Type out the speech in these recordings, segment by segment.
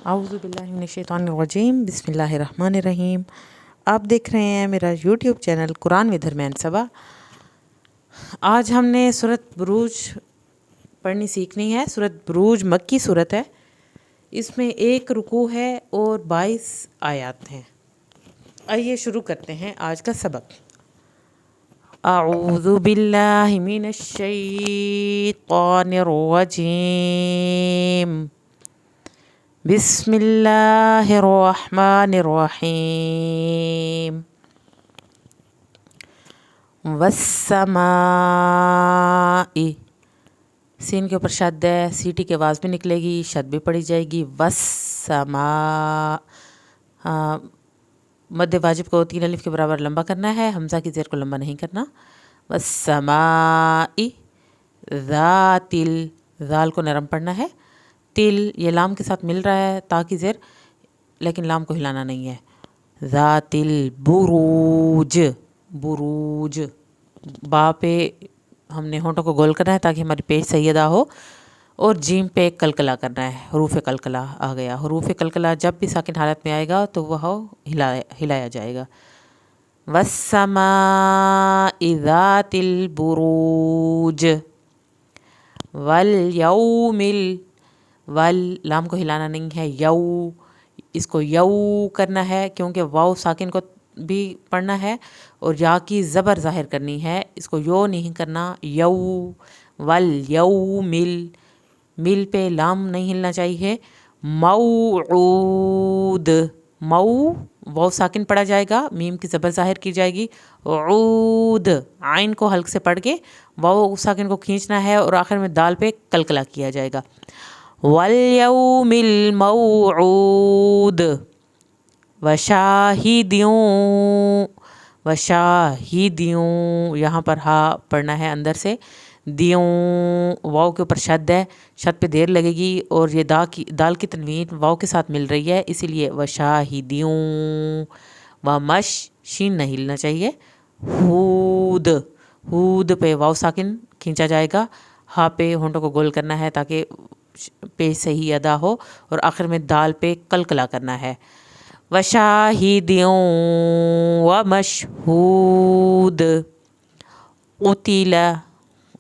اعوذ باللہ من الشیطان الرجیم، بسم اللہ الرحمن الرحیم۔ آپ دیکھ رہے ہیں میرا یوٹیوب چینل قرآن ود حرمین صبا۔ آج ہم نے سورۃ بروج پڑھنی سیکھنی ہے۔ سورۃ بروج مکی سورت ہے، اس میں 1 رکوع ہے اور 22 آیات ہیں۔ آئیے شروع کرتے ہیں آج کا سبق۔ اعوذ باللہ من الشیطان الرجیم، بسم اللہ الرحمن الرحیم۔ والسماء، سین کے اوپر شد ہے، سیٹی کی آواز بھی نکلے گی، شد بھی پڑی جائے گی۔ والسماء، مد واجب کو 3 الف کے برابر لمبا کرنا ہے، حمزہ کی زیر کو لمبا نہیں کرنا۔ والسماء ذات ذال کو نرم پڑھنا ہے۔ تل یہ لام کے ساتھ مل رہا ہے، تا کی زیر، لیکن لام کو ہلانا نہیں ہے۔ ذات البروج، بروج، با پہ ہم نے ہونٹوں کو گول کرنا ہے تاکہ ہماری پیش صحیح ادا ہو، اور جیم پہ کلکلا کرنا ہے۔ حروف کلکلا آ گیا۔ حروف کلکلا جب بھی ساکن حالت میں آئے گا تو وہ ہلایا جائے گا۔ والسماء ذات البروج والیوم ول لام کو ہلانا نہیں ہے، یو، اس کو یو کرنا ہے کیونکہ واو ساکن کو بھی پڑھنا ہے اور یا کی زبر ظاہر کرنی ہے، اس کو یو نہیں کرنا، یو۔ والیوم مل پہ لام نہیں ہلنا چاہیے۔ موعود، مو واو ساکن پڑھا جائے گا، میم کی زبر ظاہر کی جائے گی۔ عود، عین کو حلق سے پڑھ کے واو ساکن کو کھینچنا ہے اور آخر میں دال پہ کلکلا کیا جائے گا۔ والیوم الموعود وشاہدیوں، وشاہدیوں یہاں پر ہا پڑھنا ہے اندر سے، دیوں واو کے اوپر شد ہے، شد پہ دیر لگے گی اور یہ دال کی تنوین واو کے ساتھ مل رہی ہے، اسی لیے وشاہدیوں۔ ومش شین نہیں ہلنا چاہیے۔ ہود، ہود پہ واو ساکن کھینچا جائے گا، ہا پہ ہونٹوں کو گول کرنا ہے تاکہ پیش صحیح ادا ہو، اور آخر میں دال پہ کلکلا کرنا ہے۔ وشاہدیوں ومشہود۔ قتل،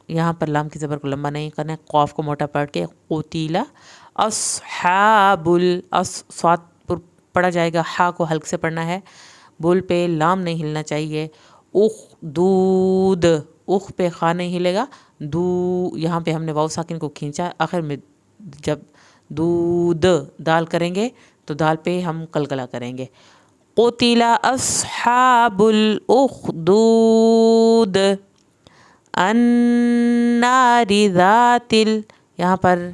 یہاں پر لام کی زبر کو لمبا نہیں کرنا ہے، قاف کو موٹا پڑھ کے قتل۔ اصحاب صاد پر پڑھا جائے گا، ہا کو حلق سے پڑھنا ہے، بول پہ لام نہیں ہلنا چاہیے۔ اخدود، اخ پہ خا نہیں ہلے گا، دو یہاں پہ ہم نے واو ساکن کو کھینچا، آخر میں جب دود دال کریں گے تو دال پہ ہم کلکلا کریں گے۔ قتل اصحاب الاخدود النار ذات یہاں پر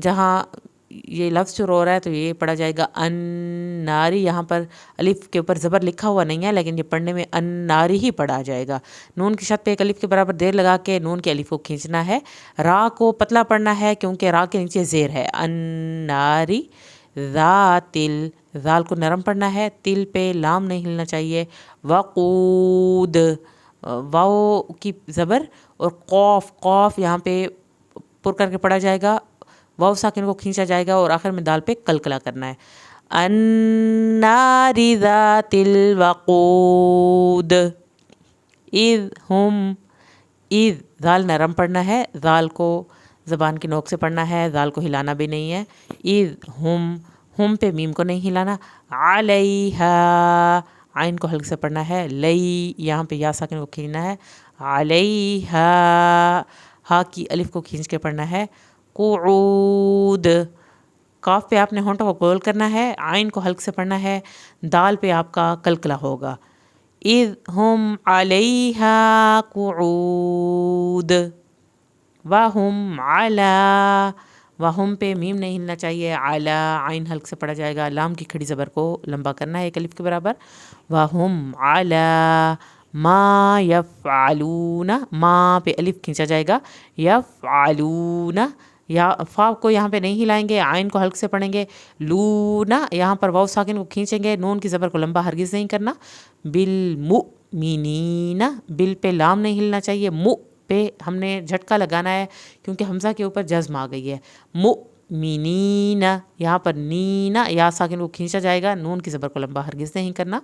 جہاں یہ لفظ شروع ہو رہا ہے تو یہ پڑھا جائے گا الناری، یہاں پر الف کے اوپر زبر لکھا ہوا نہیں ہے لیکن یہ پڑھنے میں الناری ہی پڑھا جائے گا۔ نون کی شد پہ 1 الف کے برابر دیر لگا کے نون کے الف کو کھینچنا ہے، را کو پتلا پڑھنا ہے کیونکہ را کے نیچے زیر ہے۔ الناری ذات ذال کو نرم پڑھنا ہے، تل پہ لام نہیں ہلنا چاہیے۔ وقود واو کی زبر اور قاف یہاں پہ پر کر کے پڑھا جائے گا، واو ساکن کو کھینچا جائے گا اور آخر میں دال پہ کلکلا کرنا ہے۔ النار ذات الوقود اذ ہم، اذ ذال نرم پڑھنا ہے، ذال کو زبان کی نوک سے پڑھنا ہے، ذال کو ہلانا بھی نہیں ہے۔ اذ ہم پہ میم کو نہیں ہلانا۔ علیہا عین کو حلق سے پڑھنا ہے، لئی یہاں پہ یا ساکن کو کھینچنا ہے، علیہا ہا کی الف کو کھینچ کے پڑھنا ہے۔ قعود کاف پہ آپ نے ہونٹوں کو گول کرنا ہے، عین کو حلق سے پڑھنا ہے، دال پہ آپ کا کلکلا ہوگا۔ اذ ہم علیہا قعود وہم علی، وہم پہ میم نہیں ہلنا چاہیے، علی عین حلق سے پڑھا جائے گا، لام کی کھڑی زبر کو لمبا کرنا ہے 1 الف کے برابر۔ وہم علی ما یفعلون، ما پہ الف کھینچا جائے گا، یفعلون یا فا کو یہاں پہ نہیں ہلائیں گے، عین کو حلق سے پڑھیں گے۔ لونا یہاں پر واو ساکن کو کھینچیں گے، نون کی زبر کو لمبا ہرگز نہیں کرنا۔ بالمؤمنین بل پہ لام نہیں ہلنا چاہیے، مؤ پہ ہم نے جھٹکا لگانا ہے کیونکہ حمزہ کے اوپر جزم آ گئی ہے۔ मुमिनीना, यहाँ पर नीना या साकिन को खींचा जाएगा, नून की ज़बर को लंबा हरगिज़ नहीं करना।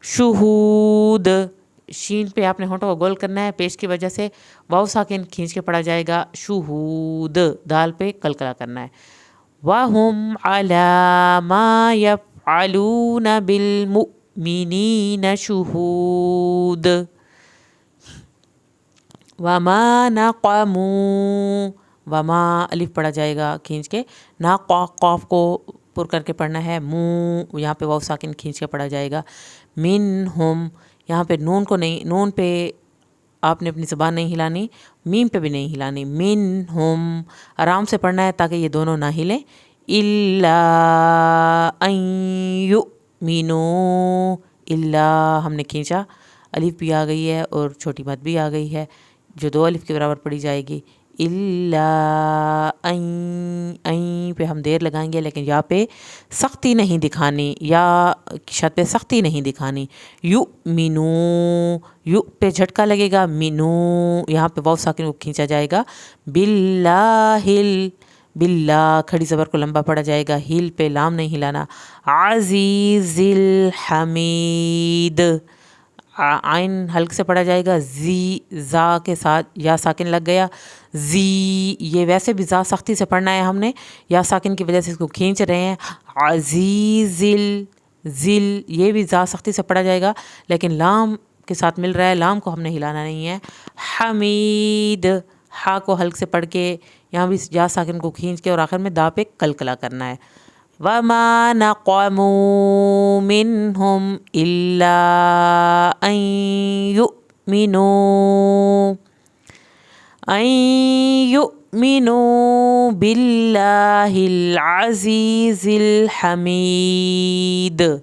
शुहूद, शीन पे आपने होंठों को गोल करना है, पेश की वजह से वाव साकिन खींच के पढ़ा जाएगा। शुहूद, दाल पे कलकला करना है। वहुम अला मा यफ़अलून बिल मुमिनीन शुहूद। वमा नक़मू, वमा अलिफ पढ़ा जाएगा खींच के, ना क़ाफ़ को पुर करके पढ़ना है। मुँह, यहाँ पे वाव साकिन खींच के पढ़ा जाएगा। मिनहुम, यहाँ पे नून को नहीं, नून पे आपने अपनी ज़बान नहीं हिलानी, मीम पे भी नहीं हिलानी। मिनहुम आराम से पढ़ना है ताकि ये दोनों ना हिलें। इल्ला अन युमिनू, इल्ला हमने खींचा, अलिफ भी आ गई है और छोटी मद भी आ गई है जो दो अलिफ के बराबर पढ़ी जाएगी। इल्ला ऐं पे हम देर लगाएंगे, लेकिन यहाँ पे सख्ती नहीं दिखानी, या शद पे सख्ती नहीं दिखानी। यु मीनू, यु पे झटका लगेगा, मीनू यहाँ पे वाव साकिन को खींचा जाएगा। बिल्लाहिल, बिल्ला खड़ी ज़बर को लंबा पड़ा जाएगा, हिल पे लाम नहीं हिलाना। अज़ीज़िल हमीद, आइन हल्क से पढ़ा जाएगा। जी, जा के साथ या साकिन लग गया। जी, ये वैसे भी जा सख्ती से पढ़ना है हमने, या साकिन की वजह से इसको खींच रहे हैं। अज़ीज़िल, जिल, ये भी जा सख्ती से पढ़ा जाएगा, लेकिन लाम के साथ मिल रहा है, लाम को हमने हिलाना नहीं है। हमीद, हा को हल्क से पढ़ के यहाँ भी या साकिन को खींच के और आखिर में दा पे कलकला करना है। वमा नक़मू मिनहुम इल्ला अन युमिनू बिल्लाहिल अज़ीज़िल हमीद।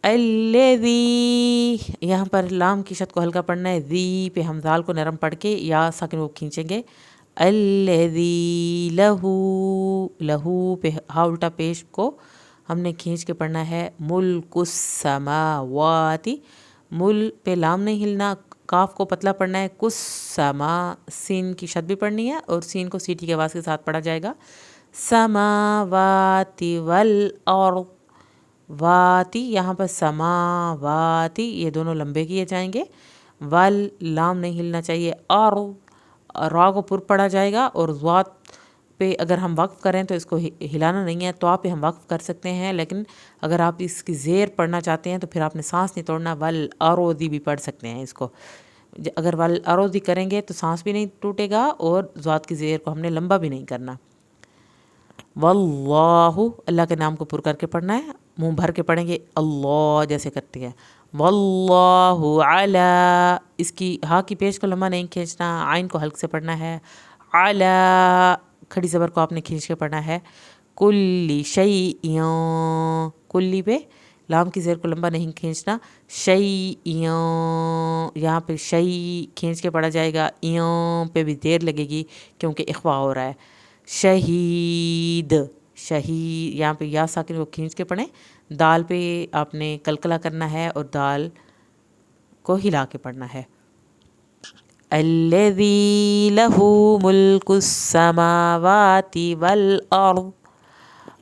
अल्लज़ी, यहाँ पर लाम की शद को हल्का पढ़ना है। ज़ी पे हम जाल को नरम पढ़ के या साकिन को खींचेंगे। अल्लज़ी लहू, लहू पे हा उल्टा पेश को हमने खींच के पढ़ना है। मुल्कुस समावाती, मुल पे लाम नहीं हिलना, काफ को पतला पढ़ना है। कुस समा, सीन की शद भी पढ़नी है और सीन को सीटी के आवाज़ के साथ पढ़ा जाएगा। समावाती वल और वाती, यहाँ पर समावाती ये दोनों लंबे किए जाएंगे। वल लाम नहीं हिलना चाहिए, और रा को पुर पढ़ा जाएगा। और ज़ात पे अगर हम वक्फ़ करें तो इसको हिलाना नहीं है, तो आप पे हम वक्फ़ कर सकते हैं, लेकिन अगर आप इसकी ज़ेर पढ़ना चाहते हैं तो फिर आपने सांस नहीं तोड़ना। वल अरोदी भी पढ़ सकते हैं इसको, अगर वल अरोदी करेंगे तो सांस भी नहीं टूटेगा और ज़ात की ज़ेर को हमने लंबा भी नहीं करना। वल्लाहु, अल्लाह के नाम को पुर करके पढ़ना है, मुंह भर के पढ़ेंगे, अल्लाह जैसे करते हैं। वल्लाहु अला, इसकी हा की पेश को लंबा नहीं खींचना, आइन को हल्क से पढ़ना है। अला खड़ी ज़बर को आपने खींच के पढ़ना है। कुल्ली शैइय्यन, कुल्ली पे लाम की ज़ेर को लंबा नहीं खींचना। शैइय्यन, यहाँ पे शई खींच के पढ़ा जाएगा, इयों पे भी देर लगेगी क्योंकि इख्वा हो रहा है। शहीद, शहीद यहाँ पे या साकिन को खींच के पढ़ें। दाल पे आपने कलकला करना है और दाल को हिला के पढ़ना है। अल्लज़ी लहू मुल्कुस समावाति वल अर्द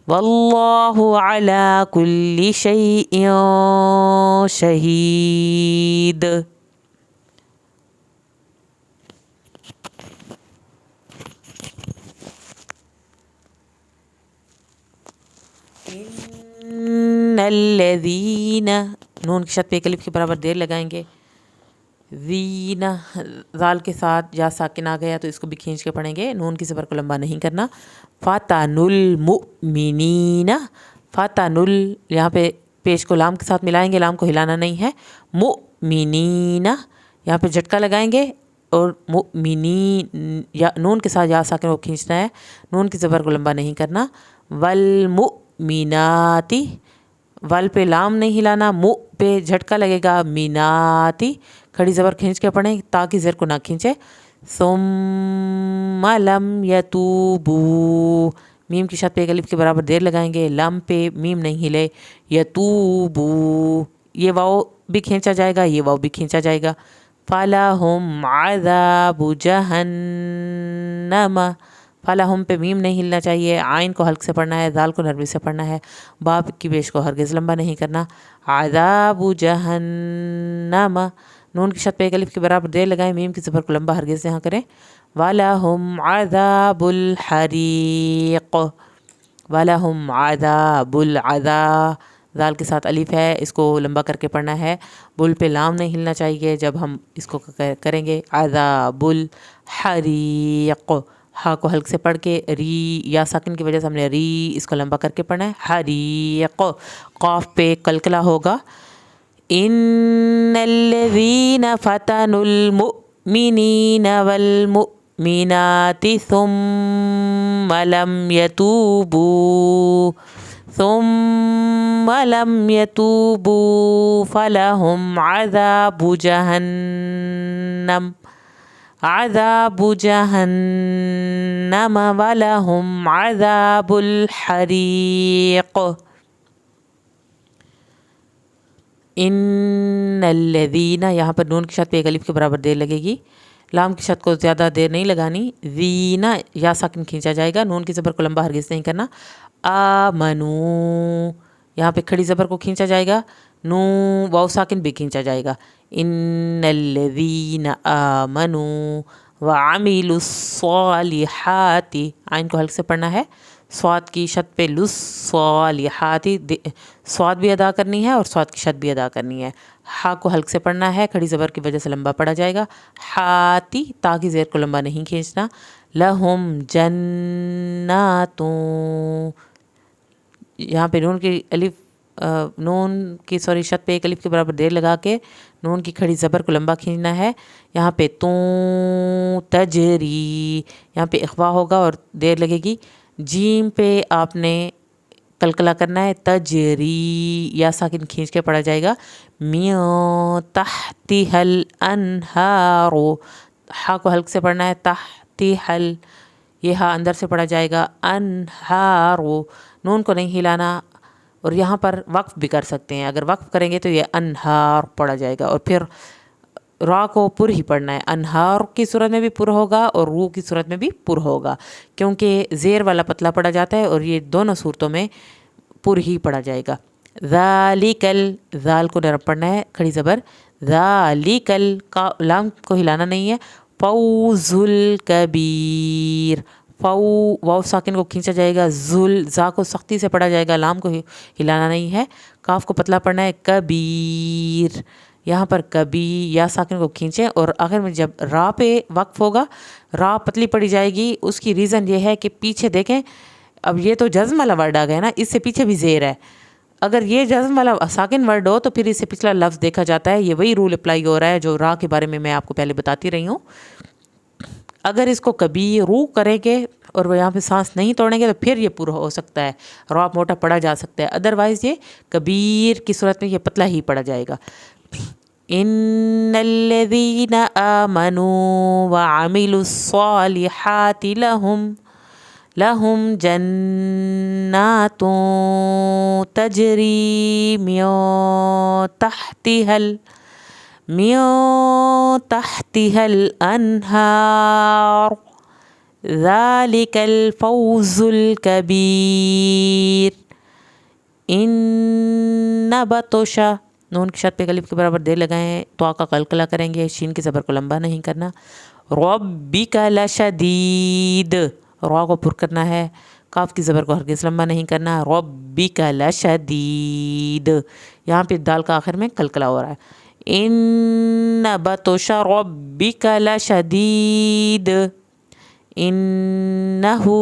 वल्लाहु अला कुल्ली शैइइन शहीद। इन्नल्लज़ीना, नून की शत पे एक अलिफ के बराबर देर लगाएंगे। ज़ीना ज़ाल के साथ या साकिन आ गया तो इसको भी खींच के पढ़ेंगे, नून की ज़बर को लंबा नहीं करना। फ़तानुल मुमिनीना, फ़तानुल यहाँ पे पेश को लाम के साथ मिलाएंगे, लाम को हिलाना नहीं है। मुमिनीना यहाँ पे झटका लगाएंगे और मुमिनी या नून के साथ या साकिन को खींचना है, नून की ज़बर को लंबा नहीं करना। वल मुमिनाती, वल पे लाम नहीं हिलाना, मु पे झटका लगेगा। मीनाती खड़ी ज़बर खींच के पढ़ें ताकि ज़ेर को ना खींचे। सुम्मा लम यतूबू, मीम की शत पे एक अलिफ के बराबर देर लगाएंगे, लम पे मीम नहीं हिले। यतूबू ये वाव भी खींचा जाएगा, ये वाव भी खींचा जाएगा। फलाहुम अज़ाबु जहन्नम, फलाहुम पे मीम नहीं हिलना चाहिए, आइन को हल्क से पढ़ना है, दाल को नरमी से पढ़ना है, बाप की पेश को हरगिज़ लंबा नहीं करना। आज़ाबु जहन्नम, नून की शत पे एक अलिफ के बराबर देर लगाएं, मीम की ज़बर को लंबा हरगिज़ यहाँ करें। वलहुम अज़ाबुल हरीक़, वलहुम अज़ाबुल अज़ा, दाल के साथ अलिफ है, इसको लंबा करके पढ़ना है, बुल पे लाम नहीं हिलना चाहिए जब हम इसको करेंगे। अज़ाबुल हरीक़, हा को हल्क से पढ़ के री या साकिन की वजह से हमने री इसको लंबा करके पढ़ना है। हरीक़, क़ाफ पे कलकला होगा। इन्नल्लज़ीना फ़तनुल मुअ्मिनीना वल मुअ्मिनाति सुम्मा लम यतूबू फलहुम अज़ाबु जहन्नम, अज़ाबु जहन्नम वलहुम अज़ाबुल हरीक़। इन्नल्लज़ीना, यहाँ पर नून की शत पे एक अलिफ के बराबर देर लगेगी, लाम की शत को ज़्यादा देर नहीं लगानी। ज़ीना या साकिन खींचा जाएगा, नून की ज़बर को लंबा हरगिज़ नहीं करना। आमनू, यहाँ पे खड़ी ज़बर को खींचा जाएगा, नू वाव साकिन भी खींचा जाएगा। इन्नल्लज़ीना आमनू व अमिलुस्सॉलिहाति, आइन को हल्क से पढ़ना है, स्वाद की शत पे लुस्सॉलिहाति, स्वाद भी अदा करनी है और स्वाद की शत भी अदा करनी है। हा को हल्क से पढ़ना है, खड़ी ज़बर की वजह से लंबा पढ़ा जाएगा। हाती, ता की ज़ेर को लंबा नहीं खींचना। लहुम जन्नातुं, यहाँ पे नून की शत पे एक अलिफ के बराबर देर लगा के नून की खड़ी ज़बर को लंबा खींचना है। यहाँ पे तू तजरी, यहाँ पे इख्वा होगा और देर लगेगी। जीम पे आपने कलकला करना है, तजरी या साकिन खींच के पढ़ा जाएगा। मिन तहतिहल अनहारो, हा को हल्क से पढ़ना है, तहतिहल, ये हा अंदर से पढ़ा जाएगा। अनहारो, नून को नहीं हिलाना, और यहाँ पर वक्फ भी कर सकते हैं, अगर वक्फ करेंगे तो ये अनहार पढ़ा जाएगा। और फिर रा को पुर ही पढ़ना है, अनहार की सूरत में भी पुर होगा और रू की सूरत में भी पुर होगा, क्योंकि ज़ेर वाला पतला पढ़ा जाता है और ये दोनों सूरतों में पुर ही पढ़ा जाएगा। ज़ालिकल, ज़ाल को नरम पढ़ना है, खड़ी ज़बर। ज़ालिकल, का लाम को हिलाना नहीं है। फौजुल कबीर, फ़ाऊ वाव साकिन को खींचा जाएगा, जुल, जा को सख्ती से पढ़ा जाएगा, लाम को हिलाना नहीं है। काफ को पतला पढ़ना है। कबीर, यहाँ पर कबी या साकिन को खींचें और आखिर में जब रा पे वक्फ होगा, रा पतली पड़ी जाएगी। उसकी रीज़न ये है कि पीछे देखें, अब ये तो जज़्म वाला वर्ड आ गया ना, इससे पीछे भी ज़ेर है। अगर ये जज़्म वाला साकिन वर्ड हो तो फिर इससे पिछला लफ्ज़ देखा जाता है। ये वही रूल अप्लाई हो रहा है जो रा के बारे में मैं आपको पहले बताती रही हूँ। अगर इसको कभी रू करेंगे और वो यहाँ पे सांस नहीं तोड़ेंगे तो फिर ये पूरा हो सकता है, रा मोटा पढ़ा जा सकता है। अदरवाइज़ ये कबीर की सूरत में ये पतला ही पढ़ा जाएगा। इन्नल्लज़ीना आमनू व अमिलुस्सॉलिहाति लहुम जन्नातुं तजरी मिन तहतिहल अनहार ज़ालिकल फौज़ुल कबीर। इन्ना बतोशा, नून की शत पे अलिफ के बराबर देर लगाएं, तो का कलकला करेंगे, शीन की ज़बर को लंबा नहीं करना। रब्बिका लशदीद, रा को पुर करना है, काफ की ज़बर को हरगिज़ लंबा नहीं करना। रब्बिका लशदीद, यहाँ पे दाल का आखिर में कलकला हो रहा है। इन्ना बतोशा रब्बिका लशदीद इन्नहु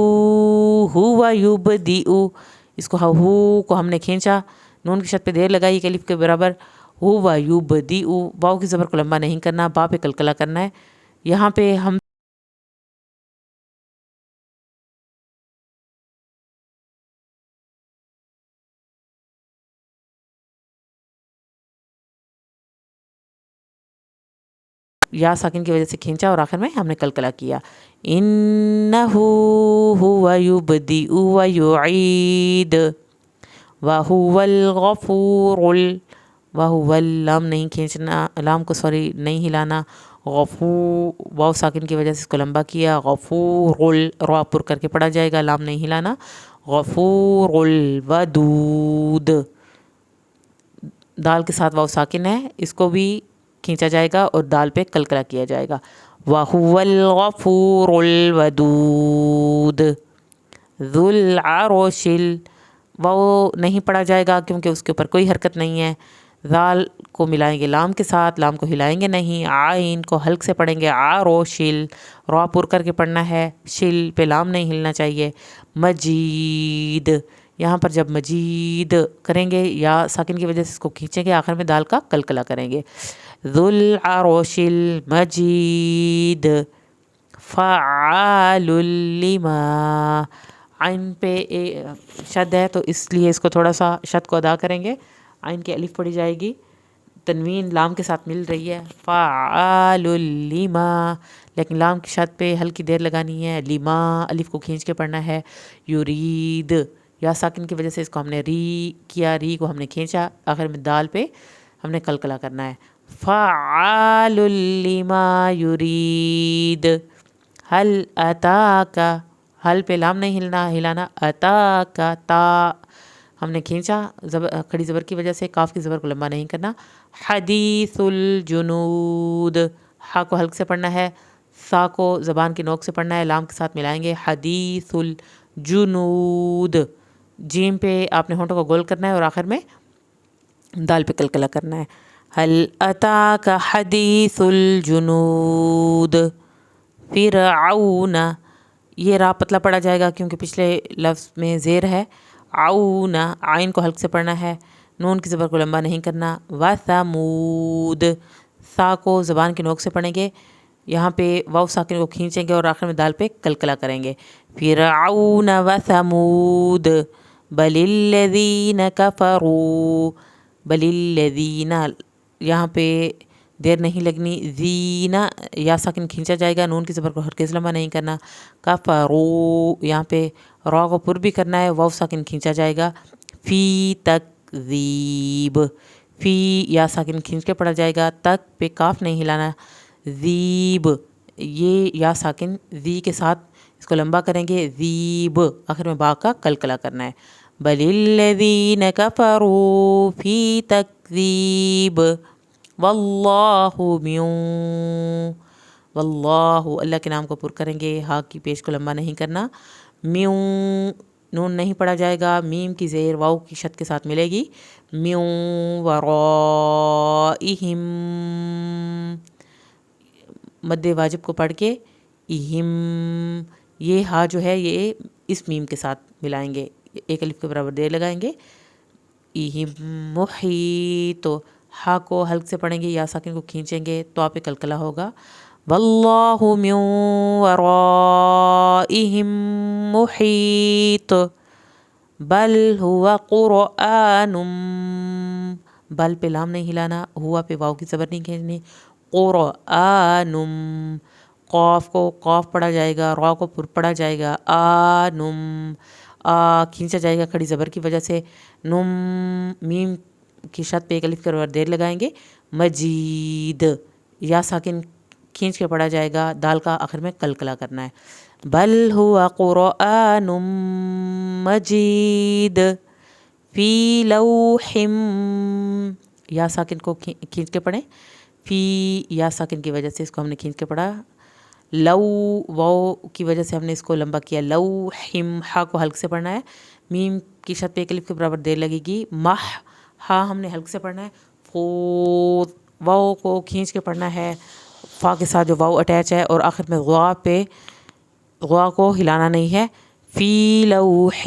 हुवा युबदिउ, इसको हु को हमने खींचा, नून की शत पे देर लगाई एक अलिफ के बराबर। हुवा युबदिउ, वाव की ज़बर को लंबा नहीं करना, बा पे कलकला करना है। यहाँ पे हम या साकिन की वजह से खींचा और आखिर में हमने कलकला किया। इन्नहु हुवा युबदिउ व युईद व हुवल गफूरुल, व हुवल, लाम नहीं खींचना, लाम को नहीं हिलाना। غفور واو ساکن کی وجہ سے اس کو لمبا کیا، غفور را پر کر کے پڑھا جائے گا، لام نہیں ہلانا، غفور الودود، دال کے ساتھ واو ساکن ہے، اس کو بھی کھینچا جائے گا اور دال پہ کلکلا کیا جائے گا، وَهُوَ الْغَفُورُ الْوَدُودُ ذُو الْعَرْشِ وہ نہیں پڑھا جائے گا کیونکہ اس کے اوپر کوئی حرکت نہیں ہے، ذال کو ملائیں گے لام کے ساتھ، لام کو ہلائیں گے نہیں، عین کو حلق سے پڑھیں گے، عروشل، را پر کر کے پڑھنا ہے، شل پہ لام نہیں ہلنا چاہیے، مجید یہاں پر جب مجید کریں گے یا ساکن کی وجہ سے اس کو کھینچیں گے، آخر میں دال کا کلکلا کریں گے، ذو العرش المجید، فعال لما، عین پہ شد ہے تو اس لیے اس کو تھوڑا سا شد کو ادا کریں گے، عین کی الف پڑھی جائے گی، تنوین لام کے ساتھ مل رہی ہے، فعال لما، لیکن لام کی شد پہ ہلکی دیر لگانی ہے، لما الف کو کھینچ کے پڑھنا ہے، یرید یا ساکن کی وجہ سے اس کو ہم نے ری کیا، ری کو ہم نے کھینچا، آخر میں دال پہ ہم نے کلکلا کرنا ہے، فعال لما یرید، حل اتاک، حل پہ لام نہیں ہلانا، اتاک تا ہم نے کھینچا کھڑی زبر کی وجہ سے، کاف کی زبر کو لمبا نہیں کرنا، حدیث الجنود، ہا کو حلق سے پڑھنا ہے، سا کو زبان کی نوک سے پڑھنا ہے، لام کے ساتھ ملائیں گے، حدیث الجنود، جیم پہ آپ نے ہونٹوں کو گول کرنا ہے اور آخر میں دال پہ کلکلا کرنا ہے، حل اتاک حدیث الجنود، فرعون، یہ را پتلا پڑھا جائے گا کیونکہ پچھلے لفظ میں زیر ہے، عون عین کو حلق سے پڑھنا ہے، نون کی زبر کو لمبا نہیں کرنا، وثمود، سا کو زبان کی نوک سے پڑھیں گے، یہاں پہ واو ساکن کو کھینچیں گے اور آخر میں دال پہ کلکلا کریں گے، فرعون وثمود، بل الذین کفروا، بل الذین یہاں پہ دیر نہیں لگنی، زینا یا ساکن کھینچا جائے گا، نون کی زبر کو ہرگز لمبا نہیں کرنا، کفروا یہاں پہ را کو پر بھی کرنا ہے، واو ساکن کھینچا جائے گا، فی تکذیب، فی یا ساکن کھینچ کے پڑھا جائے گا، تک پہ کاف نہیں ہلانا، ذیب یہ یا ساکن زی کے ساتھ اس کو لمبا کریں گے، ذیب آخر میں با کا کلکلا کرنا ہے، بل الذین کفروا فی تکذیب، واللہ من، واللہ اللہ کے نام کو پر کریں گے، ہا کی پیش کو لمبا نہیں کرنا، میوں نون نہیں پڑھا جائے گا، میم کی زیر واو کی شد کے ساتھ ملے گی، میوں ورائہم، مد واجب کو پڑھ کے اہم، یہ ہا جو ہے یہ اس میم کے ساتھ ملائیں گے، ایک الف کے برابر دیر لگائیں گے، اہم محیط، ہا کو حلق سے پڑھیں گے یا ساکن کو کھینچیں گے تو آپ پہ کلکلا ہوگا، واللہ من ورائہم محیط، بل ہوا قرآن، بل پہ لام نہیں ہلانا، ہوا پہ واو کی زبر نہیں کھینچنی، قرآن، قاف کو قاف پڑھا جائے گا، را کو پر پڑھا جائے گا، آنم، آ کھینچا جائے گا کھڑی زبر کی وجہ سے، نم میم کی شد پہ ایک الف کے برابر دیر لگائیں گے، مجید یا ساکن کھینچ کے پڑھا جائے گا، دال کا آخر میں کلکلا کرنا ہے، بل ہوا قرآن مجید، فی لوح، یا ساکن کو کھینچ کے پڑھیں، فی یا ساکن کی وجہ سے اس کو ہم نے کھینچ کے پڑھا، لو واو کی وجہ سے ہم نے اس کو لمبا کیا، لوحم، ہا کو حلق سے پڑھنا ہے، میم کی شد پہ ایک الف کے برابر دیر لگے گی، مح، ہا ہم نے حلق سے پڑھنا ہے، فوت واو کو کھینچ کے پڑھنا ہے، فا کے ساتھ جو واو اٹیچ ہے اور آخر میں غوا پہ غوا کو ہلانا نہیں ہے، فی لوح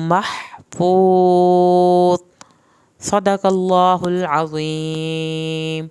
محفوظ، صدق اللہ العظیم.